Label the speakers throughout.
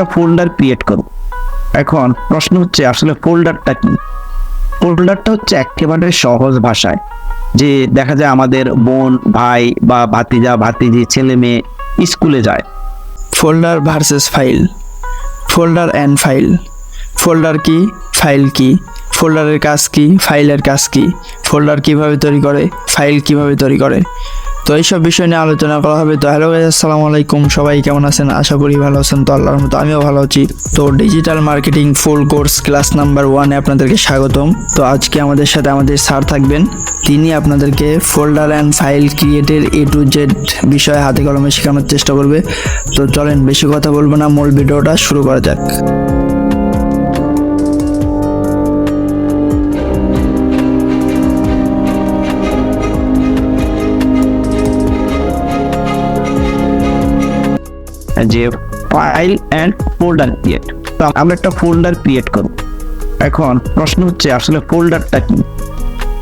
Speaker 1: একটা folder create করব। এখন প্রশ্ন হচ্ছে আসলে ফোল্ডারটা কি? ফোল্ডারটা হচ্ছে একেবারে সহজ ভাষায় যে দেখা যায় আমাদের বোন ভাই বা ভাতিজা ভাতিজি ছেলে মেয়ে স্কুলে যায়।
Speaker 2: Folder versus file, folder and file. Folder কি, ফাইল কি, ফোল্ডারের কাজ কি, ফাইলের কাজ কি, ফোল্ডার কিভাবে তৈরি করে, ফাইল কিভাবে তৈরি করে, তো এইসব বিষয় নিয়ে আলোচনা করা হবে। তো হ্যালো গাইস, আসসালামু আলাইকুম, সবাই কেমন আছেন? আশা করি ভালো আছেন। তো আল্লাহর মতো আমিও ভালো আছি। তো digital marketing full course class number 1-এ আপনাদেরকে স্বাগতম। তো আজকে আমাদের সাথে আমাদের স্যার থাকবেন, তিনি আপনাদেরকে ফোল্ডার অ্যান্ড ফাইল ক্রিয়েটের A to Z বিষয়ে হাতে কলমে শেখানোর চেষ্টা করবে। তো চলেন বেশি কথা বলবো না, মূল ভিডিওটা শুরু করা যাক।
Speaker 1: যে ফাইল অ্যান্ড ফোল্ডার ক্রিয়েট, তো আমরা একটা ফোল্ডার ক্রিয়েট করব। এখন প্রশ্ন হচ্ছে আসলে ফোল্ডারটা কি?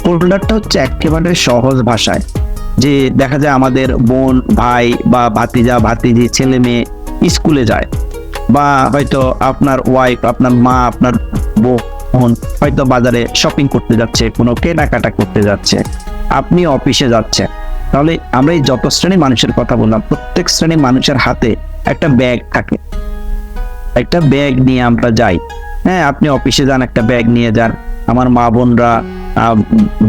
Speaker 1: ফোল্ডারটা হচ্ছে একেবারে সহজ ভাষায় যে দেখা যায় আমাদের বোন ভাই বা ভাতিজা ভাতিজি ছেলে মেয়ে স্কুলে যায়, বা হয়তো আপনার ওয়াইফ, আপনার মা, আপনার বোন হয়তো বাজারে শপিং করতে যাচ্ছে, কোনো কেনাকাটা করতে যাচ্ছে, আপনি অফিসে যাচ্ছেন। তাহলে আমরা এই যত শ্রেণীর মানুষের কথা বললাম, প্রত্যেক শ্রেণীর মানুষের হাতে একটা ব্যাগ থাকে, একটা ব্যাগ নিয়ে আমরা যাই। হ্যাঁ, আপনি অফিসে যান, একটা ব্যাগ নিয়ে যান। আমার মা বোনরা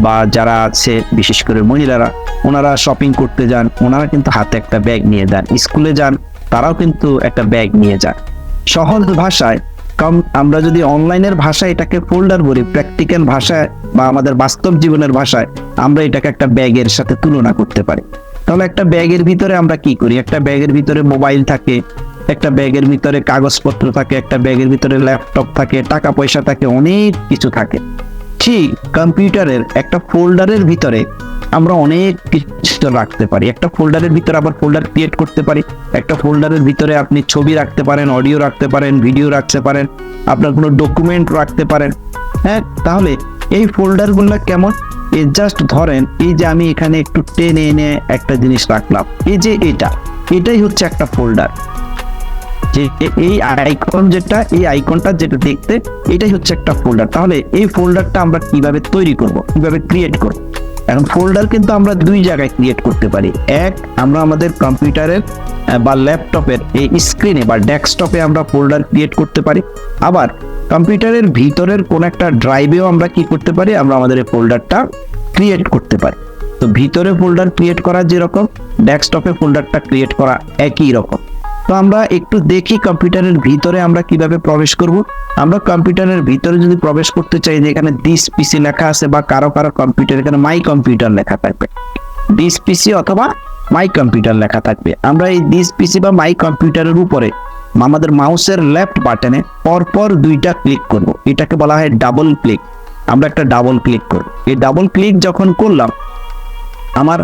Speaker 1: বা যারা আছে বিশেষ করে মহিলারা, ওনারা শপিং করতে যান, ওনারা কিন্তু হাতে একটা ব্যাগ নিয়ে যান। স্কুলে যান, তারাও কিন্তু একটা ব্যাগ নিয়ে যান। সহজ ভাষায় আমরা যদি অনলাইনের ভাষায় এটাকে ফোল্ডার বলি, প্র্যাকটিক্যাল ভাষায় বা আমাদের বাস্তব জীবনের ভাষায় আমরা এটাকে একটা ব্যাগের সাথে তুলনা করতে পারি। তাহলে একটা ব্যাগের ভিতরে আমরা কি করি? একটা ব্যাগের ভিতরে মোবাইল থাকে, একটা ব্যাগের ভিতরে কাগজপত্র থাকে, একটা ব্যাগের ভিতরে ল্যাপটপ থাকে, টাকা পয়সা থাকে, অনেক কিছু থাকে। ঠিক কম্পিউটারের একটা ফোল্ডারের ভিতরে আমরা অনেক কিছু রাখতে পারি। একটা ফোল্ডারের ভিতরে আবার ফোল্ডার ক্রিয়েট করতে পারি। একটা ফোল্ডারের ভিতরে আপনি ছবি রাখতে পারেন, অডিও রাখতে পারেন, ভিডিও রাখতে পারেন, আপনার কোনো ডকুমেন্ট রাখতে পারেন। হ্যাঁ, তাহলে এই ফোল্ডারগুলো কেমন? এই জাস্ট ধরেন, এই যে আমি এখানে একটু টেনে এনে একটা জিনিস রাখলাম, এই যে এটাই হচ্ছে একটা ফোল্ডার। যে এই আইকন এই আইকনটা যেটা দেখতে, এটাই হচ্ছে একটা ফোল্ডার। তাহলে এই ফোল্ডারটা আমরা কিভাবে তৈরি করব, কিভাবে ক্রিয়েট করব? এখন ফোল্ডার কিন্তু আমরা দুই জায়গায় ক্রিয়েট করতে পারি। এক, আমরা আমাদের কম্পিউটারের বা ল্যাপটপের এই স্ক্রিনে বা ডেস্কটপে আমরা ফোল্ডার ক্রিয়েট করতে পারি। আবার কম্পিউটারের ভিতরের কোন একটা ড্রাইভেও আমরা কি করতে পারি, আমরা আমাদের এই ফোল্ডারটা ক্রিয়েট করতে পারি। তো ভিতরে ফোল্ডার ক্রিয়েট করা যেরকম, ডেস্কটপে ফোল্ডারটা ক্রিয়েট করা একই রকম। তো আমরা একটু দেখি কম্পিউটারের ভিতরে আমরা কিভাবে প্রবেশ করব। আমরা কম্পিউটারের ভিতরে যদি প্রবেশ করতে চাই, যে এখানে দিস পিসি লেখা আছে বা কারো কম্পিউটার, এখানে মাই কম্পিউটার লেখা থাকবে, দিস পিসি অথবা মাই কম্পিউটার লেখা থাকবে। আমরা এই দিস পিসি বা মাই কম্পিউটারের উপরে আমাদের মাউসের লেফট বাটনে পরপর দুইটা ক্লিক করব। এটাকে বলা হয় ডাবল ক্লিক। আমরা একটা ডাবল ক্লিক করব। এই ডাবল ক্লিক যখন করলাম, আমার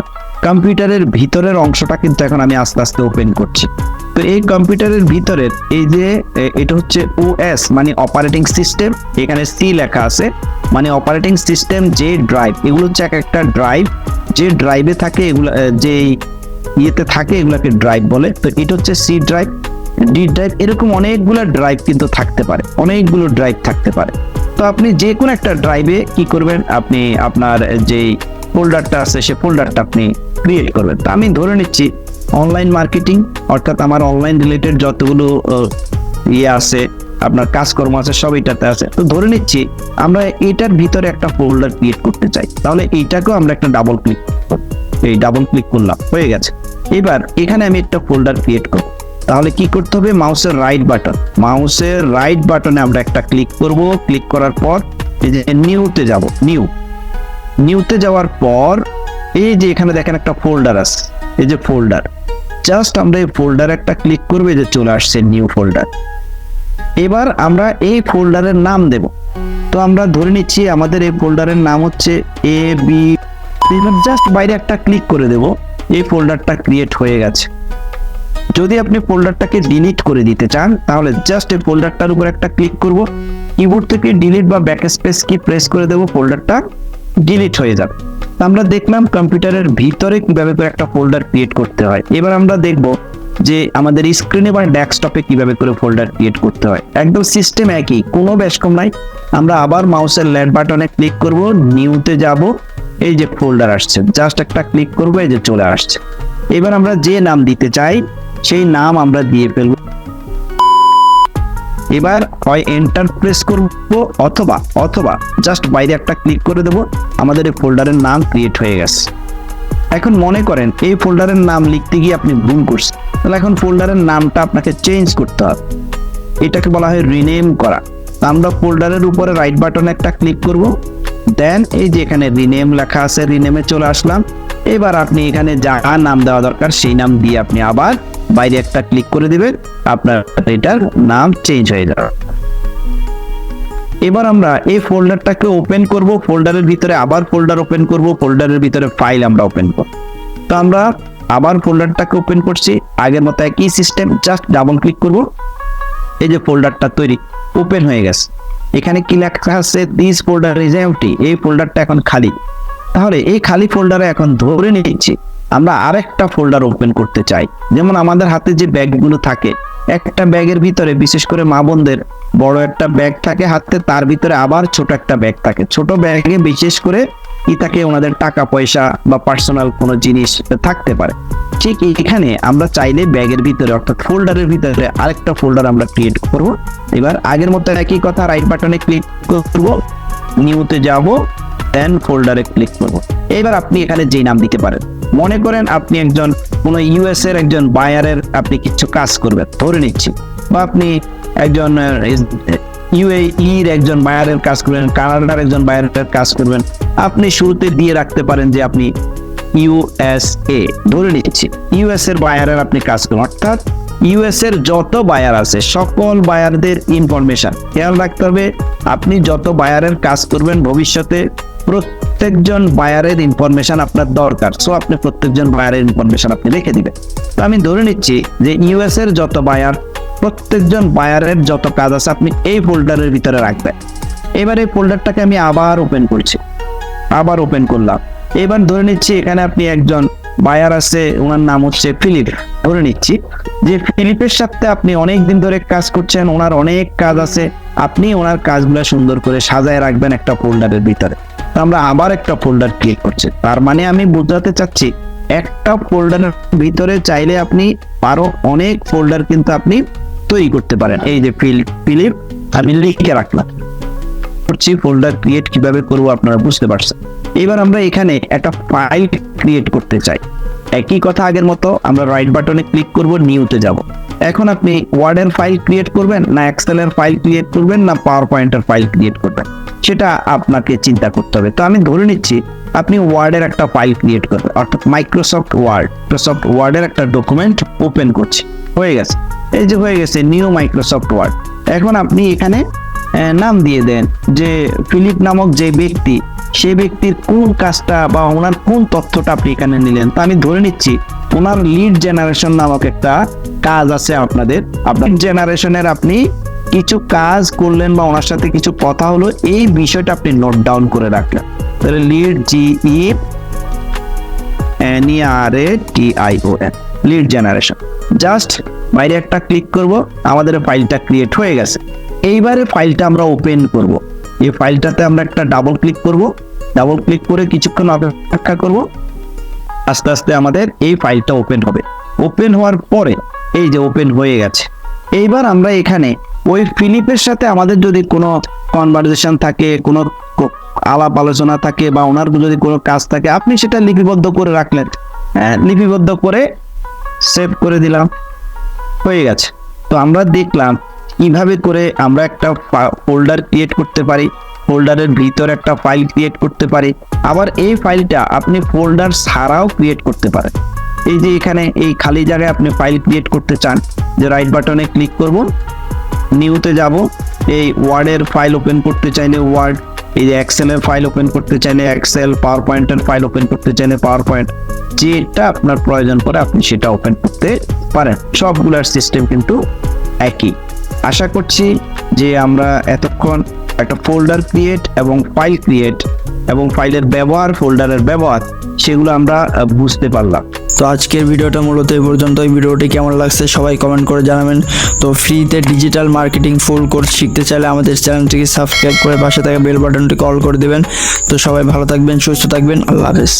Speaker 1: কম্পিউটারের ভিতরের অংশটা কিন্তু এখন আমি আস্তে আস্তে ওপেন করছি। তো এই কম্পিউটারের ভিতরের এই যে এটা হচ্ছে OS মানে অপারেটিং সিস্টেম, এখানে C লেখা আছে মানে অপারেটিং সিস্টেম যে ড্রাইভ, এগুলো হচ্ছে এক একটা ড্রাইভ, যে ড্রাইভে থাকে এগুলো, যে ইয়েতে থাকে এগুলোকে ড্রাইভ বলে। তো এটা হচ্ছে C ড্রাইভ, D ড্রাইভ, এরকম অনেকগুলো ড্রাইভ কিন্তু থাকতে পারে, অনেকগুলো ড্রাইভ থাকতে পারে। তো আপনি যে কোনো একটা ড্রাইভে কি করবেন, আপনি আপনার যেই ফোল্ডারটা আছে সে ফোল্ডারটা আপনি ক্রিয়েট করবেন। তো আমি ধরে নিচ্ছি অনলাইন মার্কেটিং, অর্থাৎ আমার অনলাইন রিলেটেড যতগুলো ইয়ে আছে, আপনার কাজকর্ম আছে, সব এটাতে আছে। তো ধরে নিচ্ছি আমরা এটার ভিতরে একটা ফোল্ডার ক্রিয়েট করতে চাই, তাহলে এইটাকেও আমরা একটা ডাবল ক্লিক, এই ডাবল ক্লিক করলাম, হয়ে গেছে। এবার এখানে আমি একটা ফোল্ডার ক্রিয়েট করব। তাহলে কি করতে হবে, মাউসের রাইট বাটনে আমরা একটা ক্লিক করব। ক্লিক করার পর এই যে নিউতে যাব, নিউতে যাওয়ার পর এই যে এখানে দেখেন একটা ফোল্ডার আছে, এই যে ফোল্ডার, জাস্ট আমরা এই ফোল্ডারে একটা ক্লিক করবে, যে চলে আসছে নিউ ফোল্ডার। এবার আমরা এই ফোল্ডারের নাম দেব। তো আমরা ধরে নিচ্ছি আমাদের এই ফোল্ডারের নাম হচ্ছে AB। জাস্ট বাইরে একটা ক্লিক করে দেব, এই ফোল্ডারটা ক্রিয়েট হয়ে গেছে। যদি আপনি ফোল্ডারটাকে ডিলিট করে দিতে চান, তাহলে জাস্ট এই ফোল্ডারটার উপর একটা ক্লিক করব, কিবোর্ড থেকে ডিলিট বা ব্যাকস্পেস কি প্রেস করে দেব, ফোল্ডারটা ডিলিট হয়ে যাবে। আমরা দেখলাম কম্পিউটারের ভিতরে কিভাবে করে একটা ফোল্ডার ক্রিয়েট করতে হয়। এবার আমরা দেখব যে আমাদের স্ক্রিনে বা ডেস্কটপে কিভাবে করে ফোল্ডার ক্রিয়েট করতে হয়। একদম সিস্টেম একই, কোনো বেশ কম নাই। আমরা আবার মাউসের লেফট বাটনে ক্লিক করব, নিউতে যাব, এই যে ফোল্ডার আসছে, জাস্ট একটা ক্লিক করব, এই যে চলে আসছে। এবার আমরা যে নাম দিতে চাই সেই নাম আমরা দিয়ে ফেলব। এবার হয় এন্টার প্রেস করব অথবা জাস্ট বাইরে একটা ক্লিক করে দেব, আমাদের এই ফোল্ডারের নাম ক্রিয়েট হয়ে গেছে। এখন মনে করেন এই ফোল্ডারের নাম লিখতে গিয়ে আপনি ভুল করছেন, তাহলে এখন ফোল্ডারের নামটা আপনাকে চেঞ্জ করতে হবে, এটাকে বলা হয় রিনেম করা। তো আমরা ফোল্ডারের উপরে রাইট বাটনে একটা ক্লিক করব, দেন এই যে এখানে রিনেম লেখা আছে, রিনেমে চলে আসলাম। এবার আপনি এখানে যা নাম দেওয়া দরকার সেই নাম দিয়ে আপনি আবার বাইরে একটা ক্লিক করে দিবেন, আপনার এটার নাম চেঞ্জ হয়ে যাবে। এবার আমরা এই ফোল্ডারটাকে ওপেন করব, ফোল্ডারের ভিতরে আবার ফোল্ডার ওপেন করব, ফোল্ডারের ভিতরে ফাইল আমরা ওপেন করব। তো আমরা আবার ফোল্ডারটাকে ওপেন করছি, আগের মতো একই সিস্টেম, জাস্ট ডাবল ক্লিক করব, এই যে ফোল্ডারটা তৈরি ওপেন হয়ে গেছে। এখানে কি লেখা আছে, দিস ফোল্ডার ইজ এমটি, এই ফোল্ডারটা এখন খালি। তাহলে এই খালি ফোল্ডারে এখন ধরে নিচ্ছি আমরা আরেকটা ফোল্ডার ওপেন করতে চাই। যেমন আমাদের হাতে যে ব্যাগগুলো থাকে, একটা ব্যাগের ভিতরে বিশেষ করে মা বোনদের বড় একটা ব্যাগ থাকে হাতে, তার ভিতরে আবার ছোট একটা ব্যাগ থাকে। ছোট ব্যাগে বিশেষ করে কি থাকে, ওনাদের টাকা পয়সা বা পার্সোনাল কোনো জিনিস থাকতে পারে। ঠিক এখানে আমরা চাইলে ব্যাগের ভিতরে অর্থাৎ ফোল্ডারের ভিতরে আরেকটা ফোল্ডার আমরা ক্রিয়েট করব। এবার আগের মতো একই কথা, রাইট বাটনে ক্লিক করব, নিউতে যাব, দেন ফোল্ডারে ক্লিক করব। এবার আপনি এখানে যেই নাম দিতে পারেন, মনে করেন আপনি একজন কোনো ইউএস এর একজন বায়ারের আপনি কিছু কাজ করবেন ধরে নিচ্ছি, বা আপনি একজন ইউএইর একজন বায়ারের কাজ করবেন, কানাডার একজন বায়ারের কাজ করবেন, আপনি শুরুতে দিয়ে রাখতে পারেন যে আপনি ইউএসএ ধরে নিচ্ছি, ইউএস এর বায়ারের আপনি কাজ করবেন। অর্থাৎ ইউএস এর যত বায়ার আছে সকল বায়ারদের ইনফরমেশন খেয়াল রাখতে হবে। আপনি যত বায়ারের কাজ করবেন ভবিষ্যতে প্রত্যেকজন বায়ারের ইনফরমেশন আপনার দরকার, সো আপনি প্রত্যেকজন বায়ারের ইনফরমেশন আপনি রেখে দিবেন। তো আমি ধরে নিচ্ছি যে ইউএস এর যত বায়ার, প্রত্যেকজন বায়ারের যত কাজ আছে আপনি এই ফোল্ডারের ভিতরে রাখবেন। এবার এই ফোল্ডারটাকে আমি আবার ওপেন করছি, আবার ওপেন করলাম। এবার ধরে নিচ্ছি এখানে আপনি একজন বায়ার আছে, ওনার নাম হচ্ছে ফিলিপ। ধরে নিচ্ছি যে ফিলিপের সাথে আপনি অনেক দিন ধরে কাজ করছেন, ওনার অনেক কাজ আছে, আপনি ওনার কাজগুলো সুন্দর করে সাজায় রাখবেন একটা ফোল্ডারের ভিতরে। তো আমরা আবার একটা ফোল্ডার ক্রিয়েট করছি, তার মানে আমি বোঝাতে চাচ্ছি একটা ফোল্ডারের ভিতরে চাইলে আপনি আরো অনেক ফোল্ডার কিন্তু আপনি তৈরি করতে পারেন। এই যে ফিলিপ আমি লিখে রাখলাম, করছি ফোল্ডার ক্রিয়েট কিভাবে করব আপনারা বুঝতে পারছেন। এবার আমরা এখানে একটা ফাইল ক্রিয়েট করতে চাই, একই কথা আগের মতো আমরা রাইট বাটনে ক্লিক করব, নিউতে যাব। এখন আপনি ওয়ার্ডের ফাইল ক্রিয়েট করবেন না এক্সেলের ফাইল ক্রিয়েট করবেন না পাওয়ার পয়েন্টের ফাইল ক্রিয়েট করবেন, সেটা আপনাকে চিন্তা করতে হবে। তো আমি ধরে নিচ্ছি আপনি ওয়ার্ডের একটা ফাইল ক্রিয়েট করবেন, অর্থাৎ মাইক্রোসফট ওয়ার্ডের একটা ডকুমেন্ট ওপেন করছি, হয়ে গেছে, এই যে হয়ে গেছে নিউ মাইক্রোসফট ওয়ার্ড। এখন আপনি এখানে নাম দিয়ে দেন যে ফিলিপ নামক যে ব্যক্তি, সেই ব্যক্তির কোন কাজটা বা ওনার কোন তথ্যটা আপনি এখানে নিলেন। তো আমি ধরে নিচ্ছি ওনার লিড জেনারেশন নামক একটা কাজ আছে আপনার জেনারেশনের আপনি কিছু কাজ করলেন বা ওনার সাথে কিছু কথা হলো, এই বিষয়টা আপনি নোট ডাউন করে রাখলেন। তাহলে lead GENERATION lead generation, just বাইরে একটা ক্লিক করব, আমাদের ফাইলটা ক্রিয়েট হয়ে গেছে। এইবারে ফাইলটা আমরা ওপেন করব। এই ফাইলটাতে আমরা একটা ডাবল ক্লিক করব, ডাবল ক্লিক করে কিছুক্ষণ অপেক্ষা করব, আস্তে আস্তে আমাদের এই ফাইলটা ওপেন হবে। ওপেন হওয়ার পরে এই যে ওপেন হয়ে গেছে। এইবার আমরা এখানে ওই ফিলিপের সাথে আমাদের যদি কোনো কনভারসেশন থাকে, কোনো আলাপ আলোচনা থাকে বা ওনার যদি কোনো কাজ থাকে, আপনি সেটা লিপিবদ্ধ করে রাখলেন, লিপিবদ্ধ করে সেভ করে দিলাম, হয়ে গেছে। তো আমরা দেখলাম কিভাবে করে আমরা একটা ফোল্ডার ক্রিয়েট করতে পারি, ফোল্ডারের ভিতরে একটা ফাইল ক্রিয়েট করতে পারি, আবার এই ফাইলটা আপনি ফোল্ডার ছাড়াও ক্রিয়েট করতে পারেন। এই যে এখানে এই খালি জায়গায় আপনি ফাইল ক্রিয়েট করতে চান, যে রাইট বাটনে ক্লিক করব, নিউতে যাব, এই ওয়ার্ডের ফাইল ওপেন করতে চাইলে ওয়ার্ড, এই যে এক্সেলের ফাইল ওপেন করতে চাইলে এক্সেল, পাওয়ার পয়েন্টের ফাইল ওপেন করতে চাইলে পাওয়ার পয়েন্ট, যেটা আপনার প্রয়োজন পড়ে আপনি সেটা ওপেন করতে পারেন। সবগুলোর সিস্টেম কিন্তু একই। আশা করছি যে আমরা এতক্ষণ একটা ফোল্ডার ক্রিয়েট এবং ফাইল ক্রিয়েট এবং ফাইলের ব্যবহার, ফোল্ডারের ব্যবহার সেগুলো আমরা বুঝতে পারলাম।
Speaker 2: তো আজকের ভিডিওটা মূলত এই পর্যন্ত। এই ভিডিওটি কেমন লাগছে সবাই কমেন্ট করে জানাবেন। তো ফ্রিতে ডিজিটাল মার্কেটিং ফুল কোর্স শিখতে চাইলে আমাদের চ্যানেলটিকে সাবস্ক্রাইব করে পাশে থাকা বেল বাটনটি কল করে দেবেন। তো সবাই ভালো থাকবেন, সুস্থ থাকবেন, আল্লাহ হাফেজ।